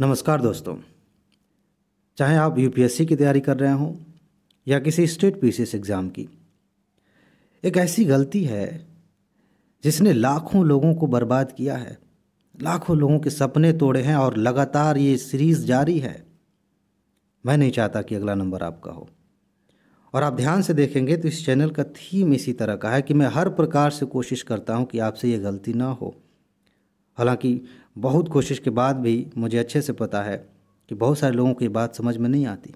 नमस्कार दोस्तों। चाहे आप यूपीएससी की तैयारी कर रहे हों या किसी स्टेट पीसीएस एग्ज़ाम की, एक ऐसी गलती है जिसने लाखों लोगों को बर्बाद किया है, लाखों लोगों के सपने तोड़े हैं और लगातार ये सीरीज़ जारी है। मैं नहीं चाहता कि अगला नंबर आपका हो। और आप ध्यान से देखेंगे तो इस चैनल का थीम इसी तरह का है कि मैं हर प्रकार से कोशिश करता हूं कि आपसे ये गलती ना हो। हालांकि बहुत कोशिश के बाद भी मुझे अच्छे से पता है कि बहुत सारे लोगों को ये बात समझ में नहीं आती।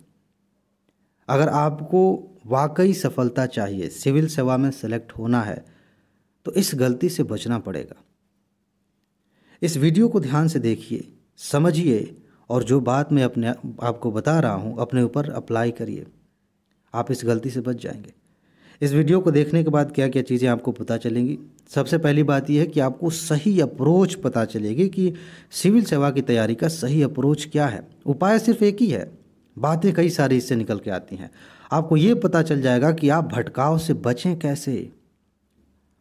अगर आपको वाकई सफलता चाहिए, सिविल सेवा में सेलेक्ट होना है, तो इस गलती से बचना पड़ेगा। इस वीडियो को ध्यान से देखिए, समझिए और जो बात मैं अपने आपको बता रहा हूँ अपने ऊपर अप्लाई करिए। आप इस गलती से बच जाएंगे। इस वीडियो को देखने के बाद क्या क्या चीज़ें आपको पता चलेंगी। सबसे पहली बात यह है कि आपको सही अप्रोच पता चलेगी कि सिविल सेवा की तैयारी का सही अप्रोच क्या है। उपाय सिर्फ एक ही है, बातें कई सारी इससे निकल के आती हैं। आपको ये पता चल जाएगा कि आप भटकाव से बचें कैसे।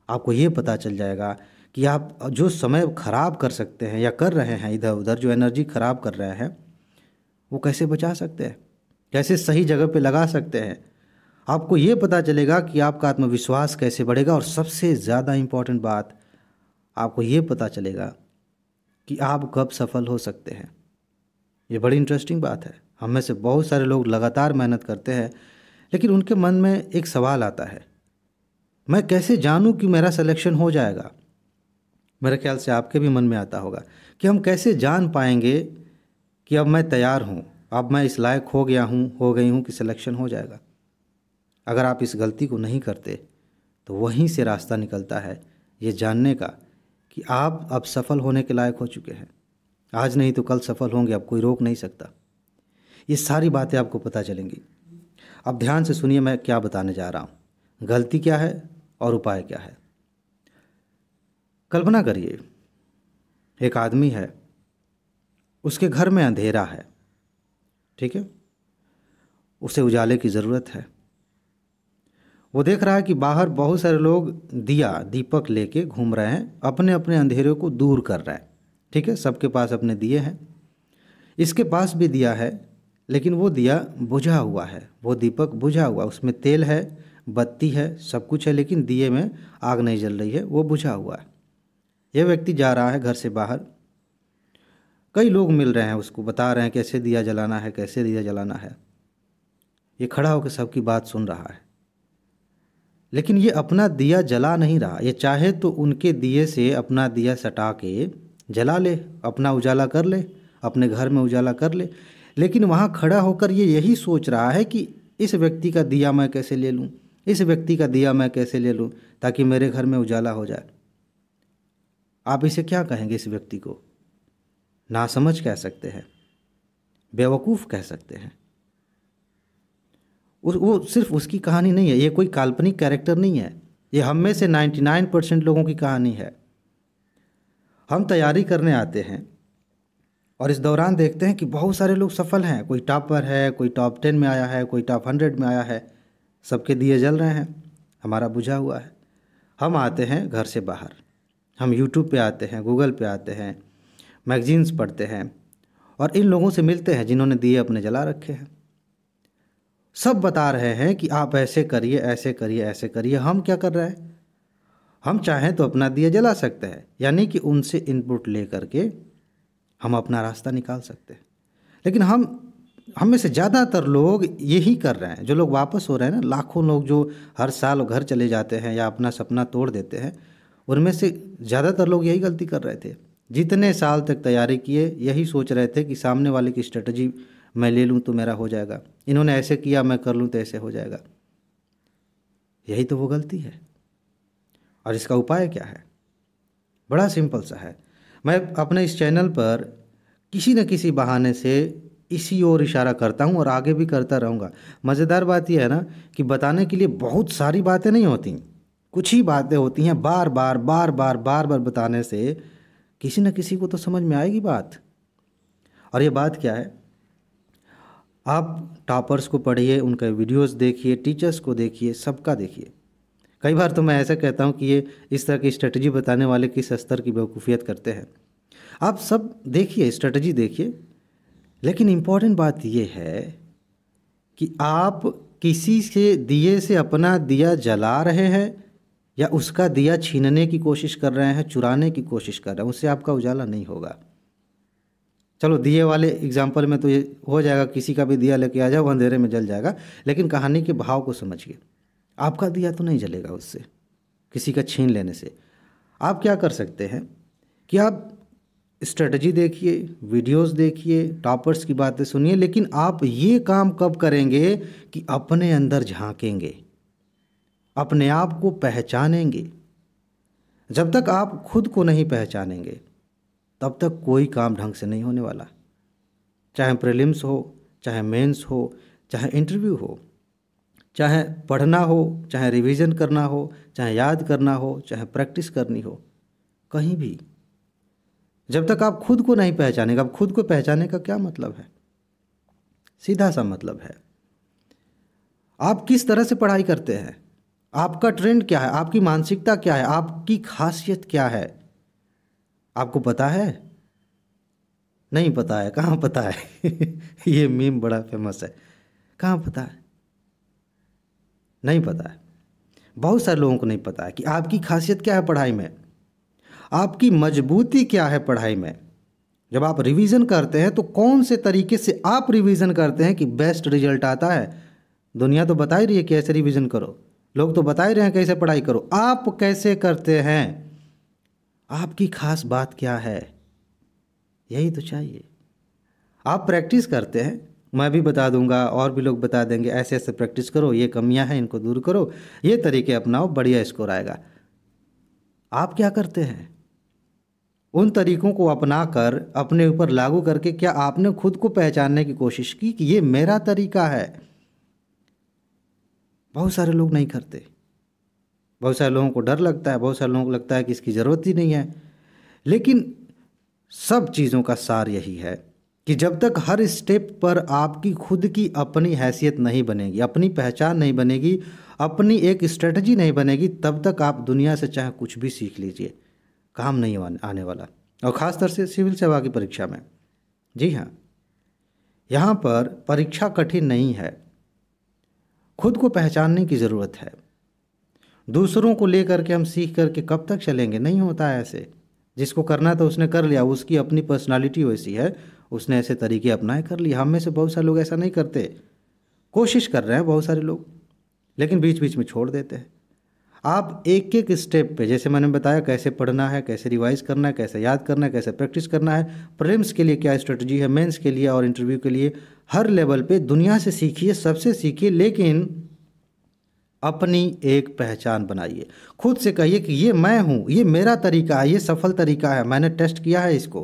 आपको ये पता चल जाएगा कि आप जो समय खराब कर सकते हैं या कर रहे हैं, इधर उधर जो एनर्जी खराब कर रहे हैं, वो कैसे बचा सकते हैं, कैसे सही जगह पे लगा सकते हैं। आपको ये पता चलेगा कि आपका आत्मविश्वास कैसे बढ़ेगा और सबसे ज़्यादा इम्पॉर्टेंट बात, आपको ये पता चलेगा कि आप कब सफल हो सकते हैं। ये बड़ी इंटरेस्टिंग बात है। हम में से बहुत सारे लोग लगातार मेहनत करते हैं, लेकिन उनके मन में एक सवाल आता है, मैं कैसे जानूं कि मेरा सिलेक्शन हो जाएगा। मेरे ख्याल से आपके भी मन में आता होगा कि हम कैसे जान पाएंगे कि अब मैं तैयार हूँ, अब मैं इस लायक हो गया हूँ, हो गई हूँ कि सिलेक्शन हो जाएगा। अगर आप इस गलती को नहीं करते तो वहीं से रास्ता निकलता है ये जानने का कि आप अब सफल होने के लायक हो चुके हैं। आज नहीं तो कल सफल होंगे, अब कोई रोक नहीं सकता। ये सारी बातें आपको पता चलेंगी। अब ध्यान से सुनिए मैं क्या बताने जा रहा हूँ, गलती क्या है और उपाय क्या है। कल्पना करिए, एक आदमी है, उसके घर में अंधेरा है, ठीक है, उसे उजाले की ज़रूरत है। वो देख रहा है कि बाहर बहुत सारे लोग दीपक लेके घूम रहे हैं, अपने अपने अंधेरे को दूर कर रहे हैं, ठीक है। सबके पास अपने दिए हैं, इसके पास भी दिया है, लेकिन वो दिया बुझा हुआ है, वो दीपक बुझा हुआ, उसमें तेल है, बत्ती है, सब कुछ है, लेकिन दिए में आग नहीं जल रही है, वो बुझा हुआ है। यह व्यक्ति जा रहा है घर से बाहर, कई लोग मिल रहे हैं, उसको बता रहे हैं कैसे दिया जलाना है, कैसे दिया जलाना है। ये खड़ा होकर सबकी बात सुन रहा है, लेकिन ये अपना दिया जला नहीं रहा। ये चाहे तो उनके दिए से अपना दिया सटा के जला ले, अपना उजाला कर ले, अपने घर में उजाला कर ले, लेकिन वहाँ खड़ा होकर ये यही सोच रहा है कि इस व्यक्ति का दिया मैं कैसे ले लूँ, इस व्यक्ति का दिया मैं कैसे ले लूँ ताकि मेरे घर में उजाला हो जाए। आप इसे क्या कहेंगे? इस व्यक्ति को नासमझ कह सकते हैं, बेवकूफ़ कह सकते हैं। वो सिर्फ उसकी कहानी नहीं है, ये कोई काल्पनिक कैरेक्टर नहीं है, ये हम में से 99% लोगों की कहानी है। हम तैयारी करने आते हैं और इस दौरान देखते हैं कि बहुत सारे लोग सफल हैं, कोई टॉपर है, कोई टॉप 10 में आया है, कोई टॉप 100 में आया है, सबके दिए जल रहे हैं, हमारा बुझा हुआ है। हम आते हैं घर से बाहर, हम यूट्यूब पे आते हैं, गूगल पे आते हैं, मैगजीन्स पढ़ते हैं और इन लोगों से मिलते हैं जिन्होंने दिए अपने जला रखे हैं। सब बता रहे हैं कि आप ऐसे करिए, ऐसे करिए, ऐसे करिए। हम क्या कर रहे हैं? हम चाहें तो अपना दिया जला सकते हैं, यानी कि उनसे इनपुट ले करके हम अपना रास्ता निकाल सकते हैं। लेकिन हम में से ज़्यादातर लोग यही कर रहे हैं। जो लोग वापस हो रहे हैं ना, लाखों लोग जो हर साल घर चले जाते हैं या अपना सपना तोड़ देते हैं, उनमें से ज़्यादातर लोग यही गलती कर रहे थे। जितने साल तक तैयारी किए यही सोच रहे थे कि सामने वाले की स्ट्रेटजी मैं ले लूँ तो मेरा हो जाएगा, इन्होंने ऐसे किया मैं कर लूँ तो ऐसे हो जाएगा। यही तो वो गलती है। और इसका उपाय क्या है? बड़ा सिंपल सा है। मैं अपने इस चैनल पर किसी न किसी बहाने से इसी ओर इशारा करता हूँ और आगे भी करता रहूँगा। मज़ेदार बात यह है ना कि बताने के लिए बहुत सारी बातें नहीं होती, कुछ ही बातें होती हैं। बार बार बताने से किसी न किसी को तो समझ में आएगी बात। और ये बात क्या है? आप टॉपर्स को पढ़िए, उनके वीडियोस देखिए, टीचर्स को देखिए, सबका देखिए। कई बार तो मैं ऐसा कहता हूँ कि ये इस तरह की स्ट्रेटजी बताने वाले किस स्तर की बेवकूफ़ियत करते हैं। आप सब देखिए, स्ट्रेटजी देखिए, लेकिन इम्पोर्टेंट बात ये है कि आप किसी से दिए से अपना दिया जला रहे हैं या उसका दिया छीनने की कोशिश कर रहे हैं, चुराने की कोशिश कर रहे हैं, उससे आपका उजाला नहीं होगा। चलो दिए वाले एग्जाम्पल में तो ये हो जाएगा, किसी का भी दिया लेके आ जाओ अंधेरे में जल जाएगा, लेकिन कहानी के भाव को समझिए। आपका दिया तो नहीं जलेगा उससे, किसी का छीन लेने से। आप क्या कर सकते हैं कि आप स्ट्रेटजी देखिए, वीडियोस देखिए, टॉपर्स की बातें सुनिए, लेकिन आप ये काम कब करेंगे कि अपने अंदर झांकेंगे, अपने आप को पहचानेंगे। जब तक आप खुद को नहीं पहचानेंगे तब तक कोई काम ढंग से नहीं होने वाला। चाहे प्रीलिम्स हो, चाहे मेंस हो, चाहे इंटरव्यू हो, चाहे पढ़ना हो, चाहे रिवीजन करना हो, चाहे याद करना हो, चाहे प्रैक्टिस करनी हो, कहीं भी जब तक आप खुद को नहीं पहचानेंगे। अब खुद को पहचानने का क्या मतलब है? सीधा सा मतलब है, आप किस तरह से पढ़ाई करते हैं, आपका ट्रेंड क्या है, आपकी मानसिकता क्या है, आपकी खासियत क्या है, आपको पता है? नहीं पता है। कहाँ पता है? ये मीम बड़ा फेमस है। कहाँ पता है? नहीं पता है। बहुत सारे लोगों को नहीं पता है कि आपकी खासियत क्या है पढ़ाई में, आपकी मजबूती क्या है पढ़ाई में। जब आप रिवीजन करते हैं तो कौन से तरीके से आप रिवीजन करते हैं कि बेस्ट रिजल्ट आता है? दुनिया तो बता ही रही है कैसे रिवीजन करो, लोग तो बता ही रहे हैं कैसे पढ़ाई करो, आप कैसे करते हैं? आपकी खास बात क्या है? यही तो चाहिए। आप प्रैक्टिस करते हैं, मैं भी बता दूंगा और भी लोग बता देंगे, ऐसे ऐसे प्रैक्टिस करो, ये कमियां हैं इनको दूर करो, ये तरीके अपनाओ, बढ़िया स्कोर आएगा। आप क्या करते हैं? उन तरीकों को अपनाकर अपने ऊपर लागू करके क्या आपने खुद को पहचानने की कोशिश की कि ये मेरा तरीका है? बहुत सारे लोग नहीं करते। बहुत सारे लोगों को डर लगता है, बहुत सारे लोगों को लगता है कि इसकी ज़रूरत ही नहीं है। लेकिन सब चीज़ों का सार यही है कि जब तक हर स्टेप पर आपकी खुद की अपनी हैसियत नहीं बनेगी, अपनी पहचान नहीं बनेगी, अपनी एक स्ट्रेटजी नहीं बनेगी, तब तक आप दुनिया से चाहे कुछ भी सीख लीजिए, काम नहीं आने वाला। और ख़ासतौर से सिविल सेवा की परीक्षा में। जी हाँ, यहाँ पर परीक्षा कठिन नहीं है, खुद को पहचानने की ज़रूरत है। दूसरों को लेकर के हम सीख करके कब तक चलेंगे? नहीं होता है ऐसे। जिसको करना था उसने कर लिया, उसकी अपनी पर्सनालिटी वैसी है, उसने ऐसे तरीके अपनाए, कर लिया। हम में से बहुत सारे लोग ऐसा नहीं करते। कोशिश कर रहे हैं बहुत सारे लोग, लेकिन बीच बीच में छोड़ देते हैं। आप एक एक स्टेप पे, जैसे मैंने बताया, कैसे पढ़ना है, कैसे रिवाइज करना है, कैसे याद करना है, कैसे प्रैक्टिस करना है, प्रीलिम्स के लिए क्या स्ट्रेटजी है, मेंस के लिए और इंटरव्यू के लिए, हर लेवल पे दुनिया से सीखिए, सबसे सीखिए, लेकिन अपनी एक पहचान बनाइए। खुद से कहिए कि ये मैं हूँ, ये मेरा तरीका है, ये सफल तरीका है, मैंने टेस्ट किया है, इसको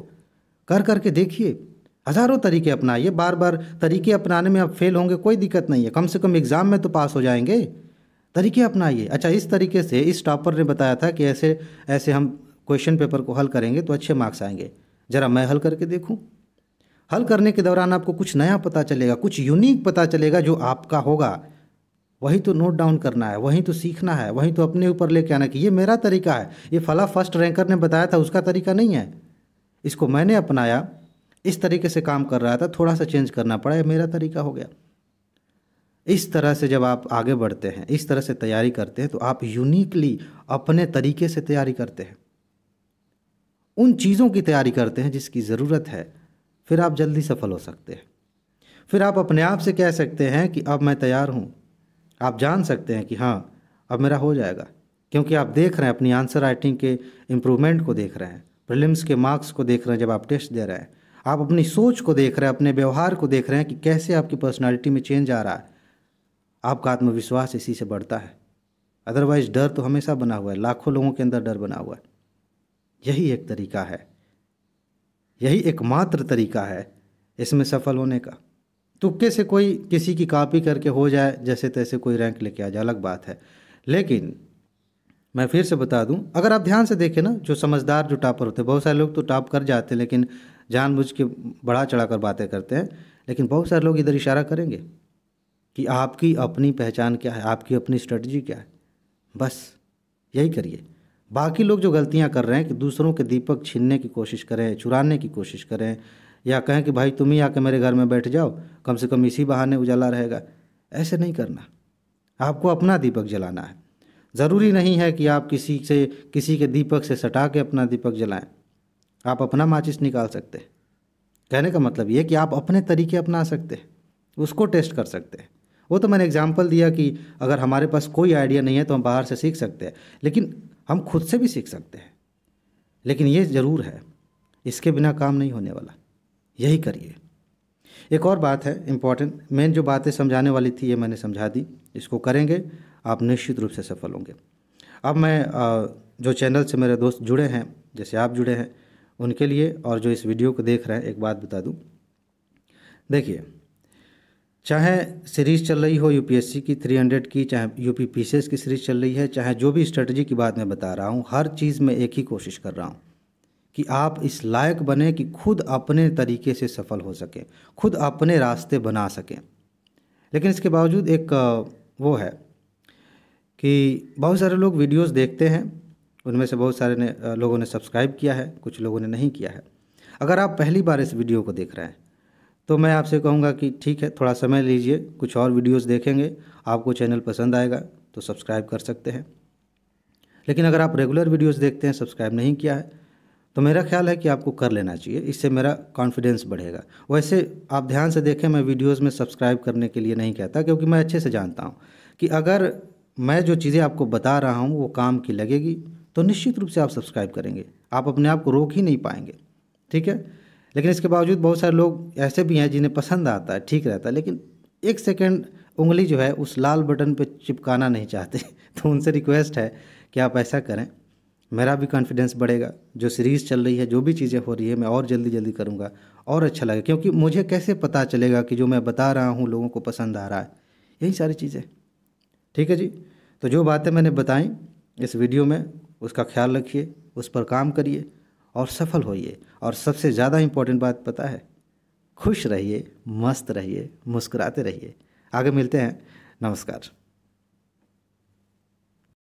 कर करके देखिए। हज़ारों तरीके अपनाइए, बार बार तरीके अपनाने में आप फेल होंगे, कोई दिक्कत नहीं है, कम से कम एग्ज़ाम में तो पास हो जाएंगे। तरीके अपनाइए। अच्छा, इस तरीके से इस टॉपर ने बताया था कि ऐसे ऐसे हम क्वेश्चन पेपर को हल करेंगे तो अच्छे मार्क्स आएंगे, ज़रा मैं हल करके देखूँ। हल करने के दौरान आपको कुछ नया पता चलेगा, कुछ यूनिक पता चलेगा जो आपका होगा। वही तो नोट डाउन करना है, वही तो सीखना है, वही तो अपने ऊपर लेके आना कि ये मेरा तरीका है, ये फला फर्स्ट रैंकर ने बताया था उसका तरीका नहीं है, इसको मैंने अपनाया, इस तरीके से काम कर रहा था, थोड़ा सा चेंज करना पड़ा, ये मेरा तरीका हो गया। इस तरह से जब आप आगे बढ़ते हैं, इस तरह से तैयारी करते हैं, तो आप यूनिकली अपने तरीके से तैयारी करते हैं, उन चीज़ों की तैयारी करते हैं जिसकी ज़रूरत है, फिर आप जल्दी सफल हो सकते हैं। फिर आप अपने आप से कह सकते हैं कि अब मैं तैयार हूँ। आप जान सकते हैं कि हाँ, अब मेरा हो जाएगा, क्योंकि आप देख रहे हैं अपनी आंसर राइटिंग के इम्प्रूवमेंट को देख रहे हैं, प्रीलिम्स के मार्क्स को देख रहे हैं जब आप टेस्ट दे रहे हैं, आप अपनी सोच को देख रहे हैं, अपने व्यवहार को देख रहे हैं कि कैसे आपकी पर्सनालिटी में चेंज आ रहा है। आपका आत्मविश्वास इसी से बढ़ता है। अदरवाइज डर तो हमेशा बना हुआ है, लाखों लोगों के अंदर डर बना हुआ है। यही एक तरीका है, यही एकमात्र तरीका है इसमें सफल होने का। तुक्के से कोई किसी की कॉपी करके हो जाए, जैसे तैसे कोई रैंक लेके आ जाए, अलग बात है। लेकिन मैं फिर से बता दूं, अगर आप ध्यान से देखें ना, जो समझदार जो टॉपर होते हैं, बहुत सारे लोग तो टॉप कर जाते हैं लेकिन जानबूझ के बढ़ा चढ़ाकर बातें करते हैं, लेकिन बहुत सारे लोग इधर इशारा करेंगे कि आपकी अपनी पहचान क्या है, आपकी अपनी स्ट्रेटजी क्या है, बस यही करिए। बाकी लोग जो गलतियां कर रहे हैं कि दूसरों के दीपक छीनने की कोशिश करें, चुराने की कोशिश करें, या कहें कि भाई तुम ही आके मेरे घर में बैठ जाओ, कम से कम इसी बहाने उजाला रहेगा। ऐसे नहीं करना। आपको अपना दीपक जलाना है। ज़रूरी नहीं है कि आप किसी के दीपक से सटा के अपना दीपक जलाएं। आप अपना माचिस निकाल सकते हैं। कहने का मतलब ये कि आप अपने तरीके अपना सकते हैं, उसको टेस्ट कर सकते हैं। वो तो मैंने एग्जांपल दिया कि अगर हमारे पास कोई आइडिया नहीं है तो हम बाहर से सीख सकते हैं, लेकिन हम खुद से भी सीख सकते हैं। लेकिन ये ज़रूर है, इसके बिना काम नहीं होने वाला। यही करिए। एक और बात है इम्पॉर्टेंट, मेन जो बातें समझाने वाली थी ये मैंने समझा दी। इसको करेंगे आप निश्चित रूप से सफल होंगे। अब मैं जो चैनल से मेरे दोस्त जुड़े हैं, जैसे आप जुड़े हैं, उनके लिए और जो इस वीडियो को देख रहे हैं, एक बात बता दूं। देखिए, चाहे सीरीज़ चल रही हो यूपीएससी की 300 की, चाहे यूपी पीसीएस की सीरीज़ चल रही है, चाहे जो भी स्ट्रेटजी की बात मैं बता रहा हूँ, हर चीज़ में एक ही कोशिश कर रहा हूँ कि आप इस लायक बने कि खुद अपने तरीके से सफल हो सकें, खुद अपने रास्ते बना सकें। लेकिन इसके बावजूद एक वो है कि बहुत सारे लोग वीडियोस देखते हैं, उनमें से बहुत सारे लोगों ने सब्सक्राइब किया है, कुछ लोगों ने नहीं किया है। अगर आप पहली बार इस वीडियो को देख रहे हैं तो मैं आपसे कहूँगा कि ठीक है, थोड़ा समय लीजिए, कुछ और वीडियोस देखेंगे, आपको चैनल पसंद आएगा तो सब्सक्राइब कर सकते हैं। लेकिन अगर आप रेगुलर वीडियोस देखते हैं, सब्सक्राइब नहीं किया है, तो मेरा ख्याल है कि आपको कर लेना चाहिए। इससे मेरा कॉन्फिडेंस बढ़ेगा। वैसे आप ध्यान से देखें, मैं वीडियोस में सब्सक्राइब करने के लिए नहीं कहता, क्योंकि मैं अच्छे से जानता हूँ कि अगर मैं जो चीज़ें आपको बता रहा हूँ वो काम की लगेगी तो निश्चित रूप से आप सब्सक्राइब करेंगे। आप अपने आप को रोक ही नहीं पाएंगे, ठीक है। लेकिन इसके बावजूद बहुत सारे लोग ऐसे भी हैं जिन्हें पसंद आता है, ठीक रहता है, लेकिन एक सेकंड उंगली जो है उस लाल बटन पे चिपकाना नहीं चाहते। तो उनसे रिक्वेस्ट है कि आप ऐसा करें, मेरा भी कॉन्फिडेंस बढ़ेगा। जो सीरीज़ चल रही है, जो भी चीज़ें हो रही है, मैं और जल्दी करूँगा और अच्छा लगेगा, क्योंकि मुझे कैसे पता चलेगा कि जो मैं बता रहा हूँ लोगों को पसंद आ रहा है। यही सारी चीज़ें, ठीक है जी। तो जो बातें मैंने बताई इस वीडियो में, उसका ख्याल रखिए, उस पर काम करिए और सफल होइए। और सबसे ज़्यादा इम्पोर्टेंट बात पता है, खुश रहिए, मस्त रहिए, मुस्कुराते रहिए। आगे मिलते हैं। नमस्कार।